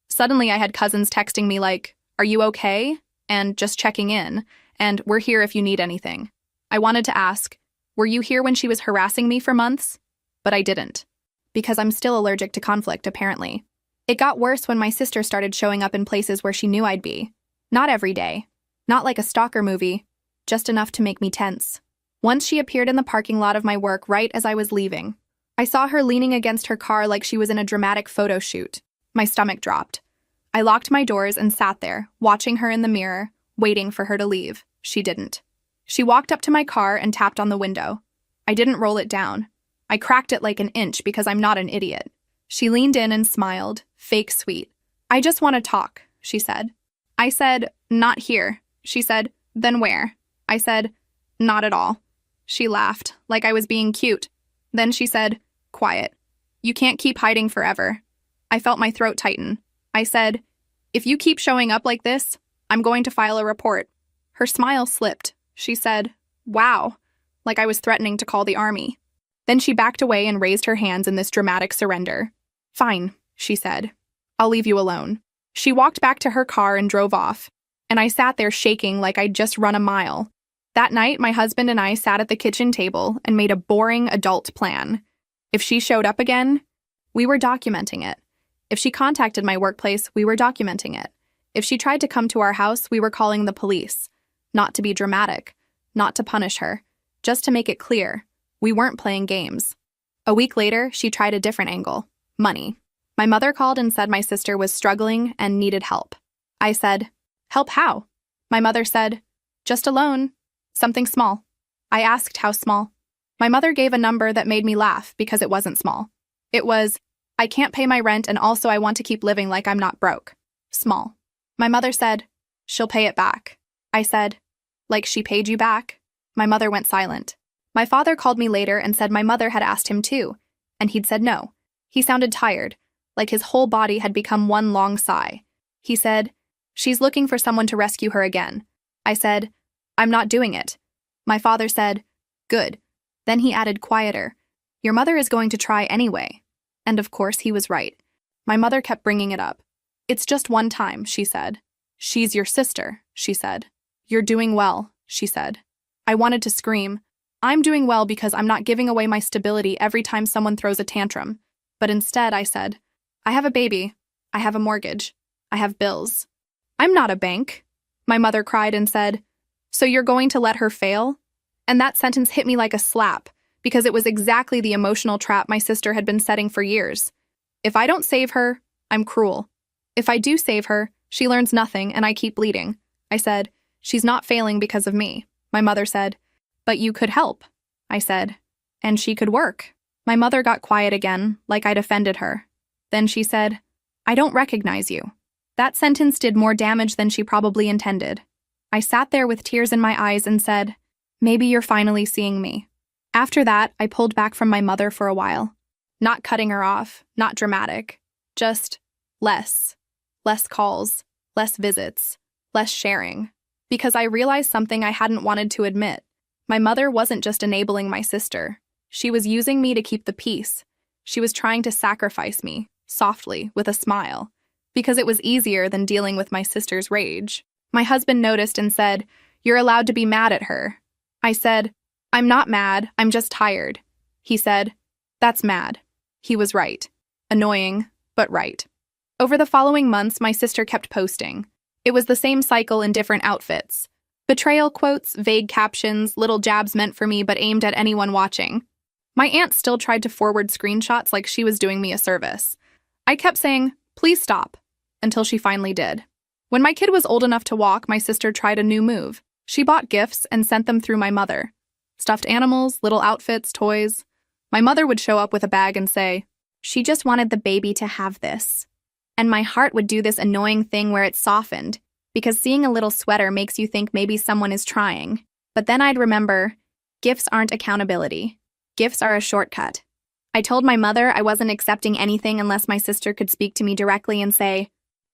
Suddenly, I had cousins texting me like, "Are you okay?" and "Just checking in," and "We're here if you need anything." I wanted to ask, were you here when she was harassing me for months? But I didn't. Because I'm still allergic to conflict, apparently. It got worse when my sister started showing up in places where she knew I'd be. Not every day. Not like a stalker movie. Just enough to make me tense. Once she appeared in the parking lot of my work right as I was leaving. I saw her leaning against her car like she was in a dramatic photo shoot. My stomach dropped. I locked my doors and sat there, watching her in the mirror, waiting for her to leave. She didn't. She walked up to my car and tapped on the window. I didn't roll it down. I cracked it like an inch because I'm not an idiot. She leaned in and smiled, fake sweet. "I just want to talk," she said. I said, "Not here." She said, "Then where?" I said, "Not at all." She laughed, like I was being cute. Then she said, "Quiet. You can't keep hiding forever." I felt my throat tighten. I said, "If you keep showing up like this, I'm going to file a report." Her smile slipped. She said, "Wow," like I was threatening to call the army. Then she backed away and raised her hands in this dramatic surrender. "Fine," she said. "I'll leave you alone." She walked back to her car and drove off, and I sat there shaking like I'd just run a mile. That night, my husband and I sat at the kitchen table and made a boring adult plan. If she showed up again, we were documenting it. If she contacted my workplace, we were documenting it. If she tried to come to our house, we were calling the police. Not to be dramatic, not to punish her, just to make it clear. We weren't playing games. A week later, she tried a different angle. Money. My mother called and said my sister was struggling and needed help. I said, "Help how?" My mother said, "Just a loan. Something small." I asked how small. My mother gave a number that made me laugh because it wasn't small. It was, "I can't pay my rent and also I want to keep living like I'm not broke." Small. My mother said, "She'll pay it back." I said, "Like she paid you back?" My mother went silent. My father called me later and said my mother had asked him too, and he'd said no. He sounded tired, like his whole body had become one long sigh. He said, "She's looking for someone to rescue her again." I said, "I'm not doing it." My father said, "Good." Then he added quieter, "Your mother is going to try anyway." And of course he was right. My mother kept bringing it up. "It's just one time," she said. "She's your sister," she said. "You're doing well," she said. I wanted to scream. I'm doing well because I'm not giving away my stability every time someone throws a tantrum. But instead I said, "I have a baby. I have a mortgage. I have bills." "I'm not a bank." My mother cried and said, "So you're going to let her fail?" And that sentence hit me like a slap because it was exactly the emotional trap my sister had been setting for years. If I don't save her, I'm cruel. If I do save her, she learns nothing and I keep bleeding. I said, "She's not failing because of me." My mother said, But you could help, I said. And she could work. My mother got quiet again, like I'd offended her. Then she said, I don't recognize you. That sentence did more damage than she probably intended. I sat there with tears in my eyes and said, maybe you're finally seeing me. After that, I pulled back from my mother for a while. Not cutting her off, not dramatic. Just less. Less calls, less visits, less sharing. Because I realized something I hadn't wanted to admit. My mother wasn't just enabling my sister. She was using me to keep the peace. She was trying to sacrifice me, softly, with a smile, because it was easier than dealing with my sister's rage. My husband noticed and said, you're allowed to be mad at her. I said, I'm not mad, I'm just tired. He said, that's mad. He was right. Annoying, but right. Over the following months, my sister kept posting. It was the same cycle in different outfits. Betrayal quotes, vague captions, little jabs meant for me but aimed at anyone watching. My aunt still tried to forward screenshots like she was doing me a service. I kept saying, please stop, until she finally did. When my kid was old enough to walk, my sister tried a new move. She bought gifts and sent them through my mother. Stuffed animals, little outfits, toys. My mother would show up with a bag and say, she just wanted the baby to have this. And my heart would do this annoying thing where it softened, because seeing a little sweater makes you think maybe someone is trying. But then I'd remember, gifts aren't accountability. Gifts are a shortcut. I told my mother I wasn't accepting anything unless my sister could speak to me directly and say,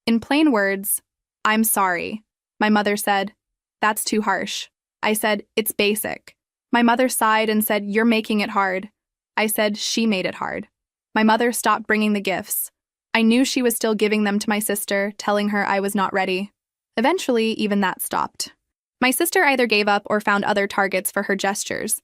in plain words, I'm sorry. My mother said, that's too harsh. I said, it's basic. My mother sighed and said, you're making it hard. I said, she made it hard. My mother stopped bringing the gifts. I knew she was still giving them to my sister, telling her I was not ready. Eventually, even that stopped. My sister either gave up or found other targets for her gestures.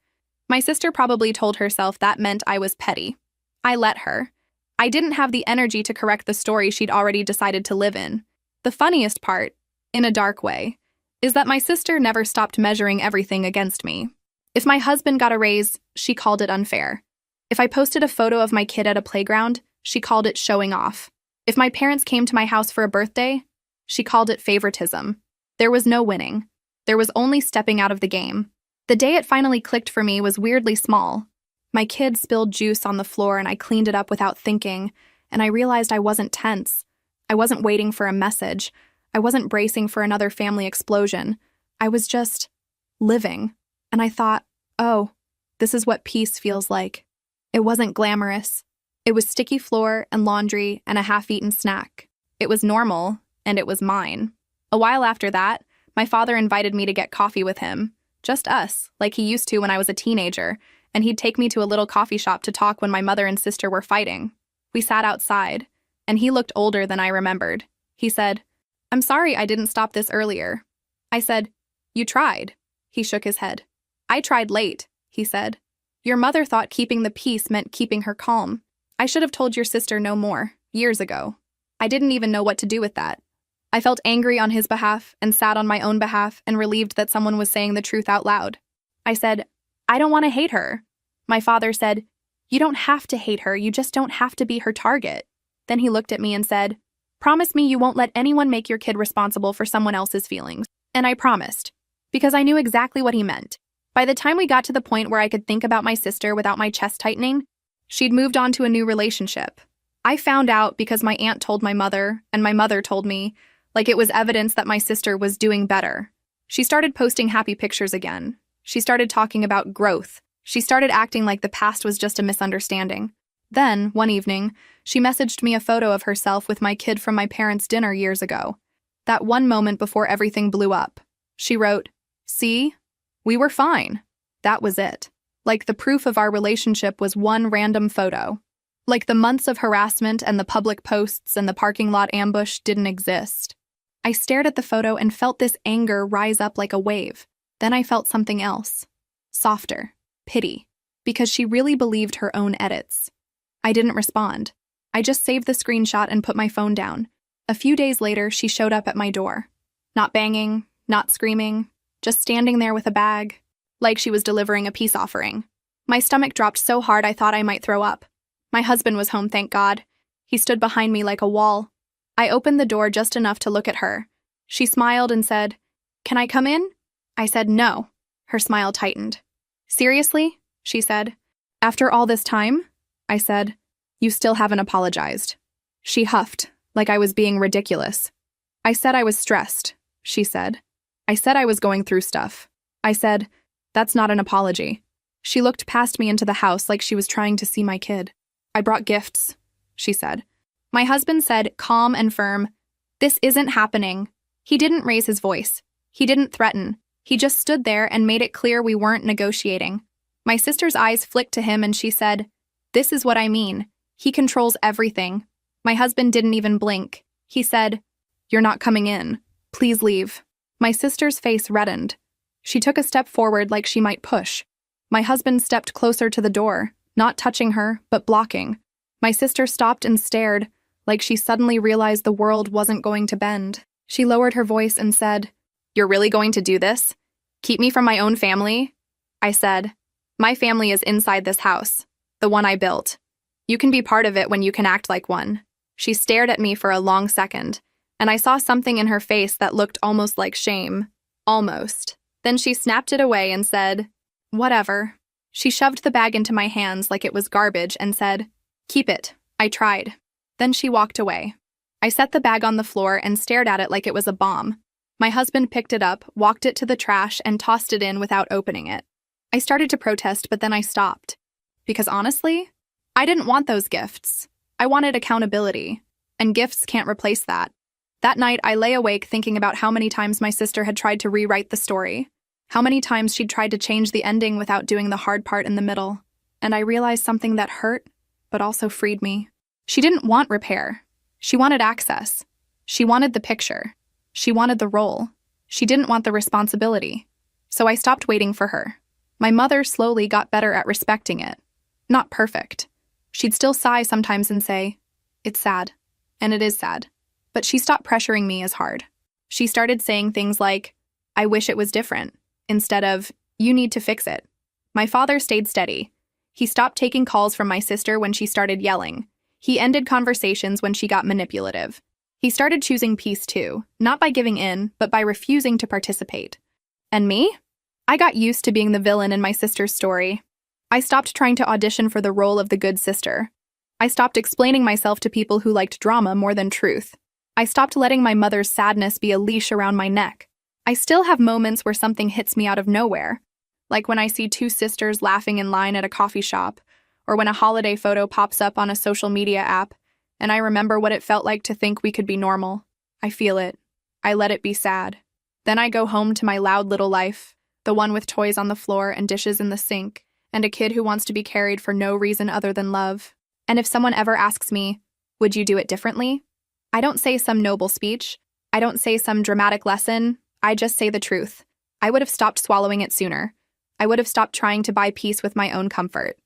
My sister probably told herself that meant I was petty. I let her. I didn't have the energy to correct the story she'd already decided to live in. The funniest part, in a dark way, is that my sister never stopped measuring everything against me. If my husband got a raise, she called it unfair. If I posted a photo of my kid at a playground, she called it showing off. If my parents came to my house for a birthday, she called it favoritism. There was no winning. There was only stepping out of the game. The day it finally clicked for me was weirdly small. My kid spilled juice on the floor and I cleaned it up without thinking, and I realized I wasn't tense. I wasn't waiting for a message. I wasn't bracing for another family explosion. I was just living. And I thought, oh, this is what peace feels like. It wasn't glamorous. It was sticky floor and laundry and a half-eaten snack. It was normal, and it was mine. A while after that, my father invited me to get coffee with him. Just us, like he used to when I was a teenager, and he'd take me to a little coffee shop to talk when my mother and sister were fighting. We sat outside, and he looked older than I remembered. He said, I'm sorry I didn't stop this earlier. I said, you tried. He shook his head. I tried late, he said. Your mother thought keeping the peace meant keeping her calm. I should have told your sister no more, years ago. I didn't even know what to do with that. I felt angry on his behalf and sad on my own behalf and relieved that someone was saying the truth out loud. I said, I don't want to hate her. My father said, you don't have to hate her, you just don't have to be her target. Then he looked at me and said, promise me you won't let anyone make your kid responsible for someone else's feelings. And I promised, because I knew exactly what he meant. By the time we got to the point where I could think about my sister without my chest tightening, she'd moved on to a new relationship. I found out because my aunt told my mother, and my mother told me, like it was evidence that my sister was doing better. She started posting happy pictures again. She started talking about growth. She started acting like the past was just a misunderstanding. Then, one evening, she messaged me a photo of herself with my kid from my parents' dinner years ago. That one moment before everything blew up. She wrote, see? We were fine. That was it. Like the proof of our relationship was one random photo. Like the months of harassment and the public posts and the parking lot ambush didn't exist. I stared at the photo and felt this anger rise up like a wave. Then I felt something else. Softer. Pity. Because she really believed her own edits. I didn't respond. I just saved the screenshot and put my phone down. A few days later, she showed up at my door. Not banging, not screaming, just standing there with a bag, like she was delivering a peace offering. My stomach dropped so hard I thought I might throw up. My husband was home, thank God. He stood behind me like a wall. I opened the door just enough to look at her. She smiled and said, can I come in? I said no. Her smile tightened. Seriously? She said. After all this time? I said. You still haven't apologized. She huffed, like I was being ridiculous. I said I was stressed, she said. I said I was going through stuff. I said, that's not an apology. She looked past me into the house like she was trying to see my kid. I brought gifts, she said. My husband said, calm and firm, this isn't happening. He didn't raise his voice. He didn't threaten. He just stood there and made it clear we weren't negotiating. My sister's eyes flicked to him and she said, this is what I mean. He controls everything. My husband didn't even blink. He said, you're not coming in. Please leave. My sister's face reddened. She took a step forward like she might push. My husband stepped closer to the door, not touching her, but blocking. My sister stopped and stared, like she suddenly realized the world wasn't going to bend. She lowered her voice and said, you're really going to do this? Keep me from my own family? I said, my family is inside this house, the one I built. You can be part of it when you can act like one. She stared at me for a long second, and I saw something in her face that looked almost like shame. Almost. Then she snapped it away and said, whatever. She shoved the bag into my hands like it was garbage and said, keep it. I tried. Then she walked away. I set the bag on the floor and stared at it like it was a bomb. My husband picked it up, walked it to the trash, and tossed it in without opening it. I started to protest, but then I stopped. Because honestly, I didn't want those gifts. I wanted accountability, and gifts can't replace that. That night, I lay awake thinking about how many times my sister had tried to rewrite the story, how many times she'd tried to change the ending without doing the hard part in the middle, and I realized something that hurt, but also freed me. She didn't want repair. She wanted access. She wanted the picture. She wanted the role. She didn't want the responsibility. So I stopped waiting for her. My mother slowly got better at respecting it. Not perfect. She'd still sigh sometimes and say, it's sad. And it is sad. But she stopped pressuring me as hard. She started saying things like, I wish it was different, instead of, you need to fix it. My father stayed steady. He stopped taking calls from my sister when she started yelling. He ended conversations when she got manipulative. He started choosing peace too, not by giving in, but by refusing to participate. And me? I got used to being the villain in my sister's story. I stopped trying to audition for the role of the good sister. I stopped explaining myself to people who liked drama more than truth. I stopped letting my mother's sadness be a leash around my neck. I still have moments where something hits me out of nowhere, like when I see two sisters laughing in line at a coffee shop, or when a holiday photo pops up on a social media app, and I remember what it felt like to think we could be normal. I feel it. I let it be sad. Then I go home to my loud little life, the one with toys on the floor and dishes in the sink, and a kid who wants to be carried for no reason other than love. And if someone ever asks me, would you do it differently? I don't say some noble speech. I don't say some dramatic lesson. I just say the truth. I would have stopped swallowing it sooner. I would have stopped trying to buy peace with my own comfort.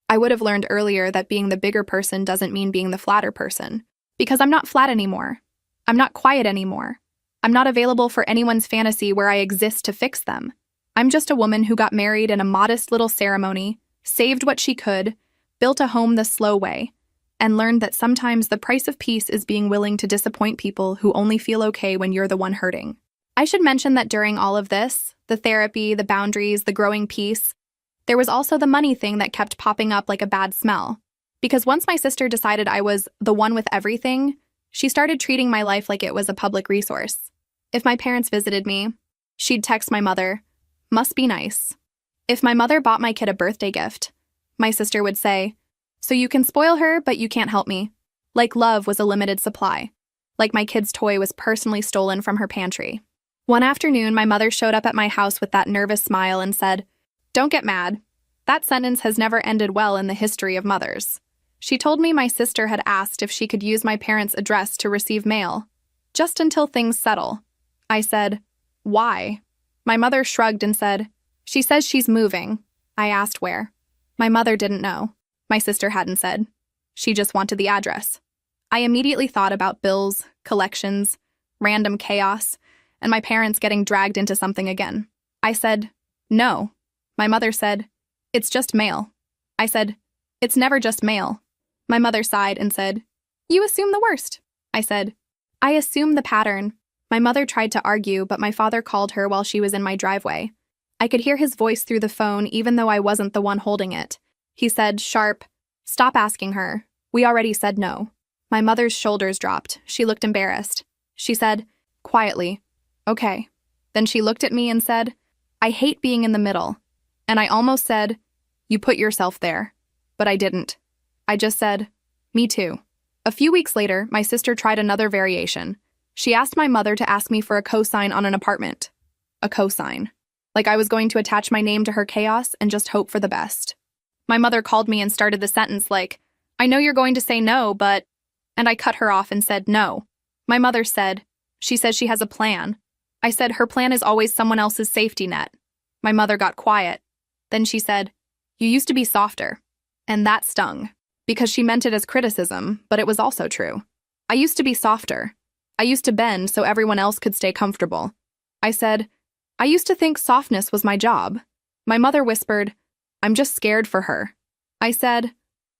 I would have learned earlier that being the bigger person doesn't mean being the flatter person. Because I'm not flat anymore. I'm not quiet anymore. I'm not available for anyone's fantasy where I exist to fix them. I'm just a woman who got married in a modest little ceremony, saved what she could, built a home the slow way, and learned that sometimes the price of peace is being willing to disappoint people who only feel okay when you're the one hurting. I should mention that during all of this, the therapy, the boundaries, the growing peace, there was also the money thing that kept popping up like a bad smell. Because once my sister decided I was the one with everything, she started treating my life like it was a public resource. If my parents visited me, she'd text my mother, must be nice. If my mother bought my kid a birthday gift, my sister would say, so you can spoil her, but you can't help me. Like love was a limited supply. Like my kid's toy was personally stolen from her pantry. One afternoon, my mother showed up at my house with that nervous smile and said, don't get mad. That sentence has never ended well in the history of mothers. She told me my sister had asked if she could use my parents' address to receive mail, just until things settle. I said, why? My mother shrugged and said, she says she's moving. I asked where. My mother didn't know. My sister hadn't said. She just wanted the address. I immediately thought about bills, collections, random chaos, and my parents getting dragged into something again. I said, no. My mother said, it's just mail. I said, it's never just mail. My mother sighed and said, you assume the worst. I said, I assume the pattern. My mother tried to argue, but my father called her while she was in my driveway. I could hear his voice through the phone even though I wasn't the one holding it. He said, sharp, "Stop asking her. We already said no." My mother's shoulders dropped. She looked embarrassed. She said, quietly, "Okay." Then she looked at me and said, "I hate being in the middle." And I almost said, "You put yourself there." But I didn't. I just said, "Me too." A few weeks later, my sister tried another variation. She asked my mother to ask me for a cosign on an apartment. A cosign. Like I was going to attach my name to her chaos and just hope for the best. My mother called me and started the sentence like, "I know you're going to say no, but..." And I cut her off and said no. My mother said, "She says she has a plan." I said her plan is always someone else's safety net. My mother got quiet. Then she said, "You used to be softer." And that stung, because she meant it as criticism, but it was also true. I used to be softer. I used to bend so everyone else could stay comfortable. I said, "I used to think softness was my job." My mother whispered, "I'm just scared for her." I said,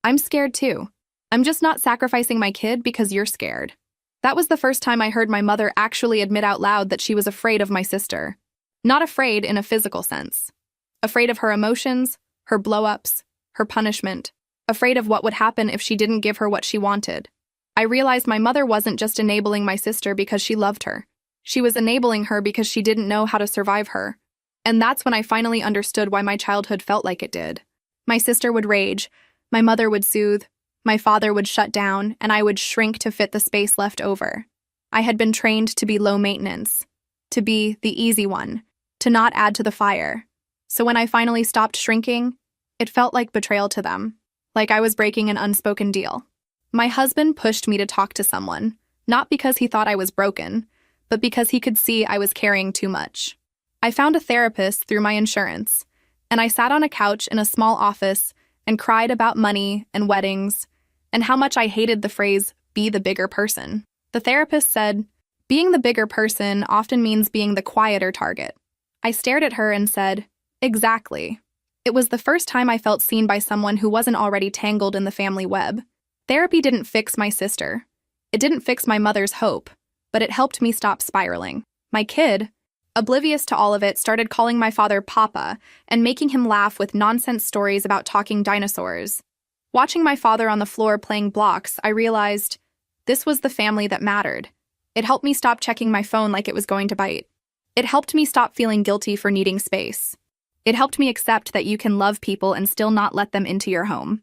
"I'm scared too. I'm just not sacrificing my kid because you're scared." That was the first time I heard my mother actually admit out loud that she was afraid of my sister. Not afraid in a physical sense. Afraid of her emotions, her blow-ups, her punishment. Afraid of what would happen if she didn't give her what she wanted. I realized my mother wasn't just enabling my sister because she loved her. She was enabling her because she didn't know how to survive her. And that's when I finally understood why my childhood felt like it did. My sister would rage, my mother would soothe, my father would shut down, and I would shrink to fit the space left over. I had been trained to be low maintenance, to be the easy one, to not add to the fire. So when I finally stopped shrinking, it felt like betrayal to them, like I was breaking an unspoken deal. My husband pushed me to talk to someone, not because he thought I was broken, but because he could see I was carrying too much. I found a therapist through my insurance, and I sat on a couch in a small office and cried about money and weddings, and how much I hated the phrase, "be the bigger person." The therapist said, "Being the bigger person often means being the quieter target." I stared at her and said, "Exactly." It was the first time I felt seen by someone who wasn't already tangled in the family web. Therapy didn't fix my sister. It didn't fix my mother's hope, but it helped me stop spiraling. My kid, oblivious to all of it, started calling my father Papa and making him laugh with nonsense stories about talking dinosaurs. Watching my father on the floor playing blocks, I realized this was the family that mattered. It helped me stop checking my phone like it was going to bite. It helped me stop feeling guilty for needing space. It helped me accept that you can love people and still not let them into your home.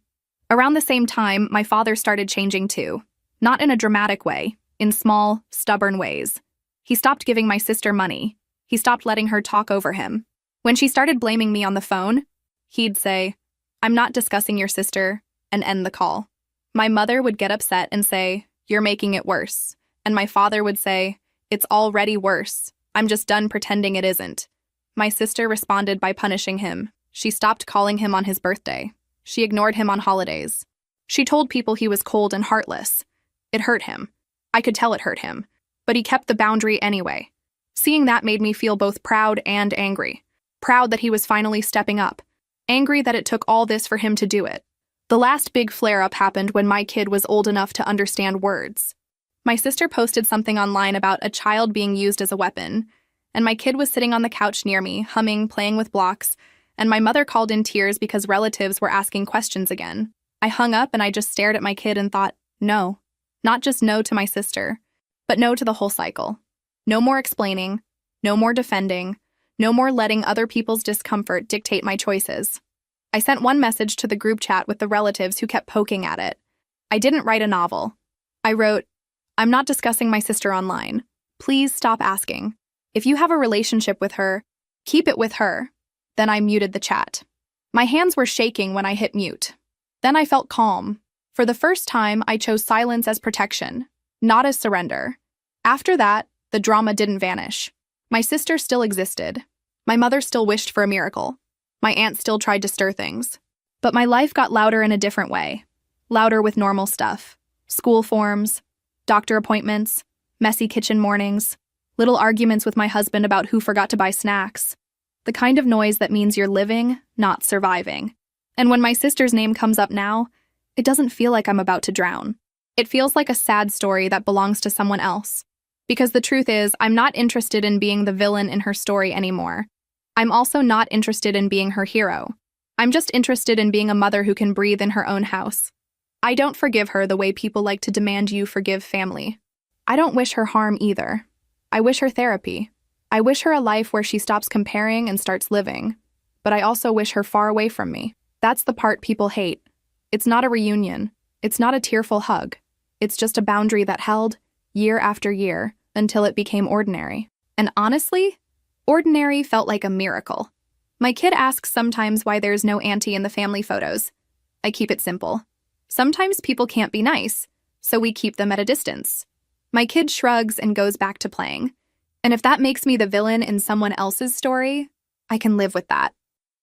Around the same time, my father started changing too. Not in a dramatic way, in small, stubborn ways. He stopped giving my sister money. He stopped letting her talk over him. When she started blaming me on the phone, he'd say, "I'm not discussing your sister," and end the call. My mother would get upset and say, "You're making it worse." And my father would say, "It's already worse. I'm just done pretending it isn't." My sister responded by punishing him. She stopped calling him on his birthday. She ignored him on holidays. She told people he was cold and heartless. It hurt him. I could tell it hurt him. But he kept the boundary anyway. Seeing that made me feel both proud and angry. Proud that he was finally stepping up. Angry that it took all this for him to do it. The last big flare-up happened when my kid was old enough to understand words. My sister posted something online about a child being used as a weapon, and my kid was sitting on the couch near me, humming, playing with blocks, and my mother called in tears because relatives were asking questions again. I hung up and I just stared at my kid and thought, no. Not just no to my sister, but no to the whole cycle. No more explaining, no more defending, no more letting other people's discomfort dictate my choices. I sent one message to the group chat with the relatives who kept poking at it. I didn't write a novel. I wrote, "I'm not discussing my sister online. Please stop asking. If you have a relationship with her, keep it with her." Then I muted the chat. My hands were shaking when I hit mute. Then I felt calm. For the first time, I chose silence as protection, not as surrender. After that, the drama didn't vanish. My sister still existed. My mother still wished for a miracle. My aunt still tried to stir things. But my life got louder in a different way. Louder with normal stuff. School forms, doctor appointments, messy kitchen mornings, little arguments with my husband about who forgot to buy snacks. The kind of noise that means you're living, not surviving. And when my sister's name comes up now, it doesn't feel like I'm about to drown. It feels like a sad story that belongs to someone else. Because the truth is, I'm not interested in being the villain in her story anymore. I'm also not interested in being her hero. I'm just interested in being a mother who can breathe in her own house. I don't forgive her the way people like to demand you forgive family. I don't wish her harm either. I wish her therapy. I wish her a life where she stops comparing and starts living. But I also wish her far away from me. That's the part people hate. It's not a reunion. It's not a tearful hug. It's just a boundary that held, year after year, until it became ordinary. And honestly, ordinary felt like a miracle. My kid asks sometimes why there's no auntie in the family photos. I keep it simple. Sometimes people can't be nice, so we keep them at a distance. My kid shrugs and goes back to playing. And if that makes me the villain in someone else's story, I can live with that.